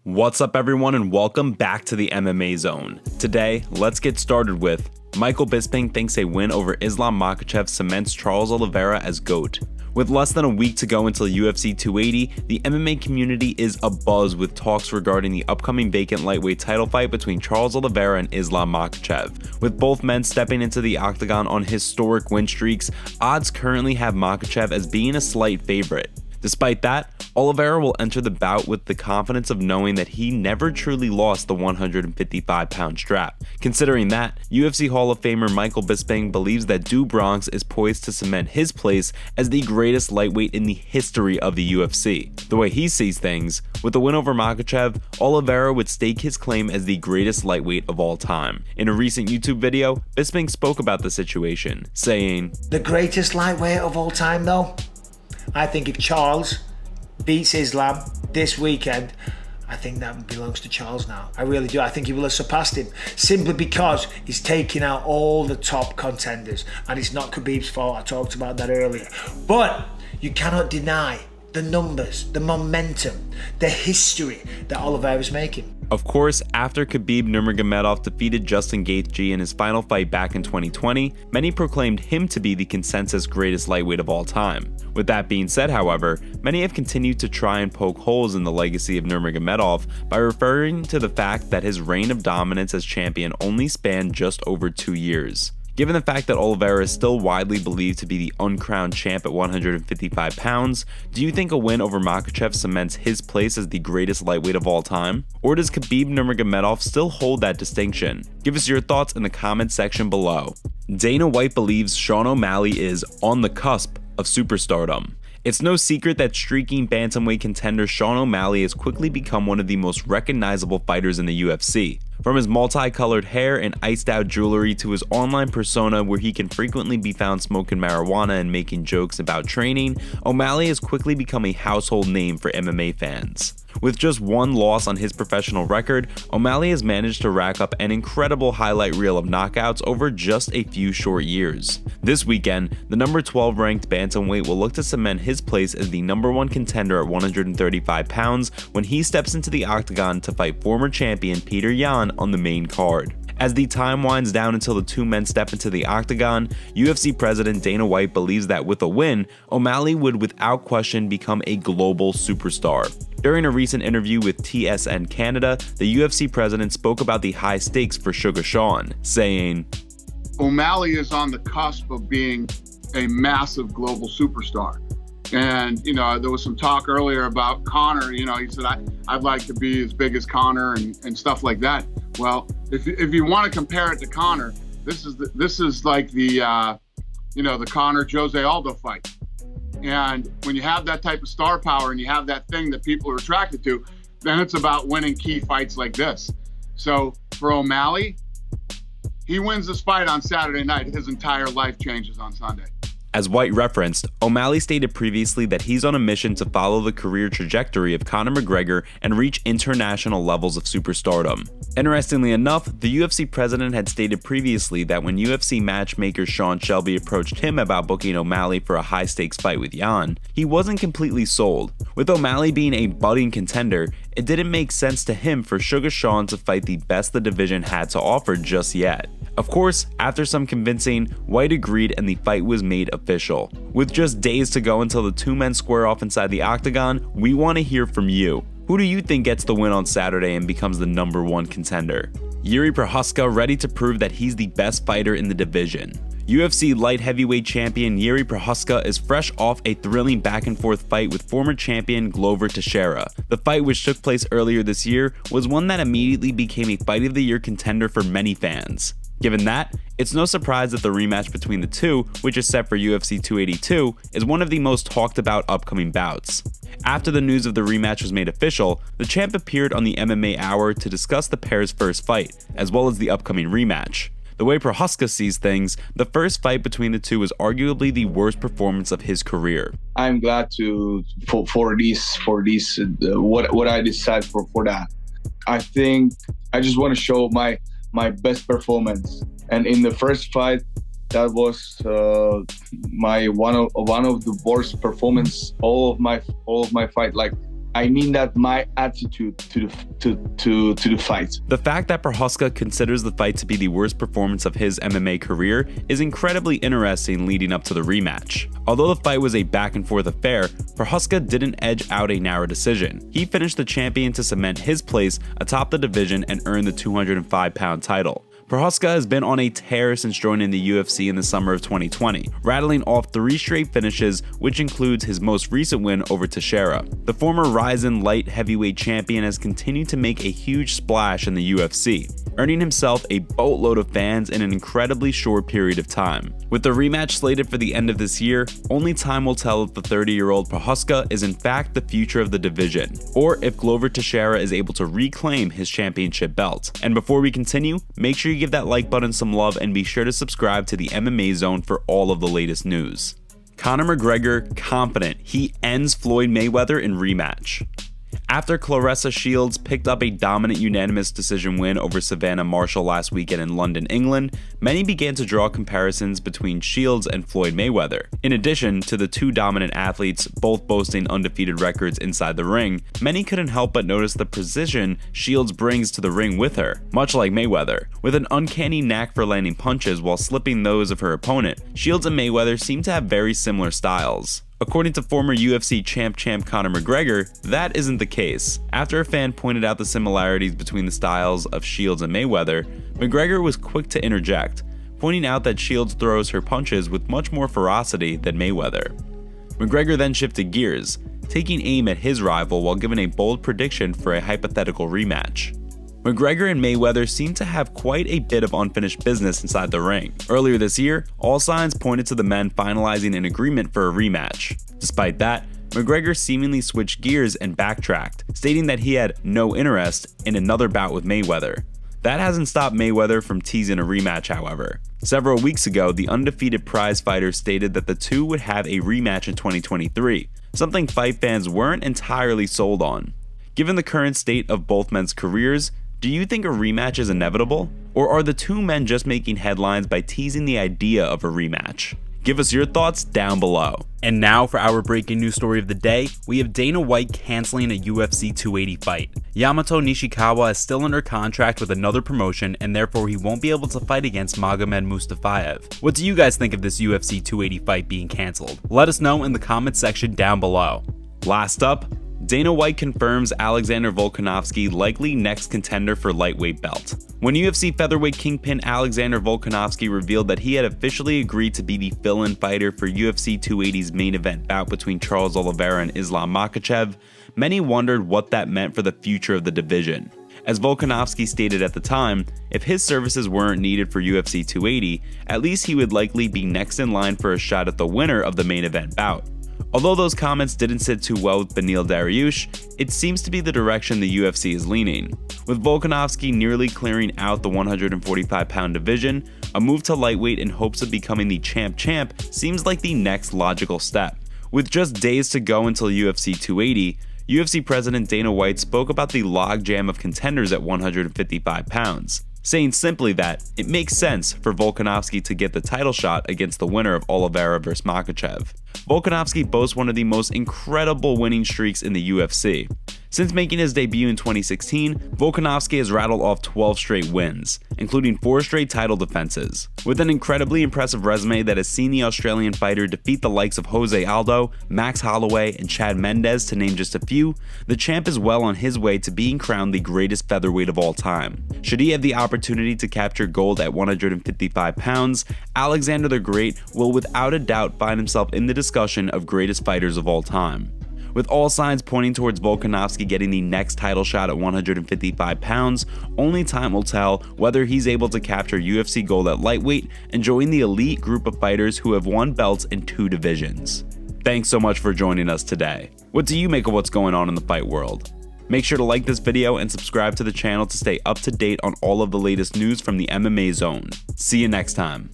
What's up everyone and welcome back to the MMA Zone. Today, let's get started with Michael Bisping thinks a win over Islam Makhachev cements Charles Oliveira as GOAT. With less than a week to go until UFC 280, the MMA community is abuzz with talks regarding the upcoming vacant lightweight title fight between Charles Oliveira and Islam Makhachev. With both men stepping into the octagon on historic win streaks, odds currently have Makhachev as being a slight favorite. Despite that, Oliveira will enter the bout with the confidence of knowing that he never truly lost the 155-pound strap. Considering that, UFC Hall of Famer Michael Bisping believes that Do Bronx is poised to cement his place as the greatest lightweight in the history of the UFC. The way he sees things, with the win over Makhachev, Oliveira would stake his claim as the greatest lightweight of all time. In a recent YouTube video, Bisping spoke about the situation, saying, "The greatest lightweight of all time though? I think if Charles beats Islam this weekend, I think that belongs to Charles now. I really do. I think he will have surpassed him simply because he's taking out all the top contenders, and it's not Khabib's fault. I talked about that earlier. But you cannot deny the numbers, the momentum, the history that Oliveira's making." Of course, after Khabib Nurmagomedov defeated Justin Gaethje in his final fight back in 2020, many proclaimed him to be the consensus greatest lightweight of all time. With that being said, however, many have continued to try and poke holes in the legacy of Nurmagomedov by referring to the fact that his reign of dominance as champion only spanned just over 2 years. Given the fact that Oliveira is still widely believed to be the uncrowned champ at 155 pounds, do you think a win over Makhachev cements his place as the greatest lightweight of all time? Or does Khabib Nurmagomedov still hold that distinction? Give us your thoughts in the comment section below. Dana White believes Sean O'Malley is on the cusp of superstardom. It's no secret that streaking bantamweight contender Sean O'Malley has quickly become one of the most recognizable fighters in the UFC. From his multicolored hair and iced out jewelry to his online persona where he can frequently be found smoking marijuana and making jokes about training, O'Malley has quickly become a household name for MMA fans. With just one loss on his professional record, O'Malley has managed to rack up an incredible highlight reel of knockouts over just a few short years. This weekend, the number 12 ranked bantamweight will look to cement his place as the number 1 contender at 135 pounds when he steps into the octagon to fight former champion Peter Yan on the main card. As the time winds down until the two men step into the octagon, UFC president Dana White believes that with a win, O'Malley would without question become a global superstar. During a recent interview with TSN Canada, the UFC president spoke about the high stakes for Sugar Sean, saying, "O'Malley is on the cusp of being a massive global superstar." And, there was some talk earlier about Conor. He said, I'd like to be as big as Conor and stuff like that. Well, if you want to compare it to Conor, this is like the Conor Jose Aldo fight. And when you have that type of star power and you have that thing that people are attracted to, then it's about winning key fights like this. So for O'Malley, he wins this fight on Saturday night, his entire life changes on Sunday. As White referenced, O'Malley stated previously that he's on a mission to follow the career trajectory of Conor McGregor and reach international levels of superstardom. Interestingly enough, the UFC president had stated previously that when UFC matchmaker Sean Shelby approached him about booking O'Malley for a high-stakes fight with Yan, he wasn't completely sold. With O'Malley being a budding contender, it didn't make sense to him for Sugar Sean to fight the best the division had to offer just yet. Of course, after some convincing, White agreed and the fight was made official. With just days to go until the two men square off inside the octagon, we want to hear from you. Who do you think gets the win on Saturday and becomes the number 1 contender? Jiri Prochazka ready to prove that he's the best fighter in the division. UFC light heavyweight champion Jiri Prochazka is fresh off a thrilling back-and-forth fight with former champion Glover Teixeira. The fight, which took place earlier this year, was one that immediately became a Fight of the Year contender for many fans. Given that, it's no surprise that the rematch between the two, which is set for UFC 282, is one of the most talked about upcoming bouts. After the news of the rematch was made official, the champ appeared on the MMA Hour to discuss the pair's first fight, as well as the upcoming rematch. The way Prochazka sees things, the first fight between the two was arguably the worst performance of his career. I'm glad for this what I decide for that. I think I just want to show my best performance, and in the first fight, that was my one of the worst performance all of my fight. Like I need that my attitude to the fight. The fact that Prochazka considers the fight to be the worst performance of his MMA career is incredibly interesting leading up to the rematch. Although the fight was a back and forth affair, Prochazka didn't edge out a narrow decision. He finished the champion to cement his place atop the division and earn the 205-pound title. Prochazka has been on a tear since joining the UFC in the summer of 2020, rattling off 3 straight finishes, which includes his most recent win over Teixeira. The former Ryzen light heavyweight champion has continued to make a huge splash in the UFC, earning himself a boatload of fans in an incredibly short period of time. With the rematch slated for the end of this year, only time will tell if the 30-year-old Prochazka is in fact the future of the division, or if Glover Teixeira is able to reclaim his championship belt. And before we continue, make sure you give that like button some love and be sure to subscribe to the MMA Zone for all of the latest news. Conor McGregor confident he ends Floyd Mayweather in rematch. After Claressa Shields picked up a dominant unanimous decision win over Savannah Marshall last weekend in London, England, many began to draw comparisons between Shields and Floyd Mayweather. In addition to the 2 dominant athletes both boasting undefeated records inside the ring, many couldn't help but notice the precision Shields brings to the ring with her, much like Mayweather. With an uncanny knack for landing punches while slipping those of her opponent, Shields and Mayweather seem to have very similar styles. According to former UFC champ Conor McGregor, that isn't the case. After a fan pointed out the similarities between the styles of Shields and Mayweather, McGregor was quick to interject, pointing out that Shields throws her punches with much more ferocity than Mayweather. McGregor then shifted gears, taking aim at his rival while giving a bold prediction for a hypothetical rematch. McGregor and Mayweather seem to have quite a bit of unfinished business inside the ring. Earlier this year, all signs pointed to the men finalizing an agreement for a rematch. Despite that, McGregor seemingly switched gears and backtracked, stating that he had no interest in another bout with Mayweather. That hasn't stopped Mayweather from teasing a rematch, however. Several weeks ago, the undefeated prize fighter stated that the two would have a rematch in 2023, something fight fans weren't entirely sold on. Given the current state of both men's careers, do you think a rematch is inevitable? Or are the two men just making headlines by teasing the idea of a rematch? Give us your thoughts down below. And now for our breaking news story of the day, we have Dana White canceling a UFC 280 fight. Yamato Nishikawa is still under contract with another promotion and therefore he won't be able to fight against Magomed Mustafayev. What do you guys think of this UFC 280 fight being cancelled? Let us know in the comments section down below. Last up, Dana White confirms Alexander Volkanovski likely next contender for lightweight belt. When UFC featherweight kingpin Alexander Volkanovski revealed that he had officially agreed to be the fill-in fighter for UFC 280's main event bout between Charles Oliveira and Islam Makhachev, many wondered what that meant for the future of the division. As Volkanovski stated at the time, if his services weren't needed for UFC 280, at least he would likely be next in line for a shot at the winner of the main event bout. Although those comments didn't sit too well with Beneil Dariush, it seems to be the direction the UFC is leaning. With Volkanovski nearly clearing out the 145-pound division, a move to lightweight in hopes of becoming the champ seems like the next logical step. With just days to go until UFC 280, UFC President Dana White spoke about the logjam of contenders at 155 pounds, saying simply that it makes sense for Volkanovski to get the title shot against the winner of Oliveira vs. Makhachev. Volkanovski boasts one of the most incredible winning streaks in the UFC. Since making his debut in 2016, Volkanovski has rattled off 12 straight wins, including 4 straight title defenses. With an incredibly impressive resume that has seen the Australian fighter defeat the likes of Jose Aldo, Max Holloway, and Chad Mendes to name just a few, the champ is well on his way to being crowned the greatest featherweight of all time. Should he have the opportunity to capture gold at 155 pounds, Alexander the Great will without a doubt find himself in the discussion of greatest fighters of all time. With all signs pointing towards Volkanovski getting the next title shot at 155 pounds, only time will tell whether he's able to capture UFC gold at lightweight and join the elite group of fighters who have won belts in 2 divisions. Thanks so much for joining us today. What do you make of what's going on in the fight world? Make sure to like this video and subscribe to the channel to stay up to date on all of the latest news from the MMA Zone. See you next time.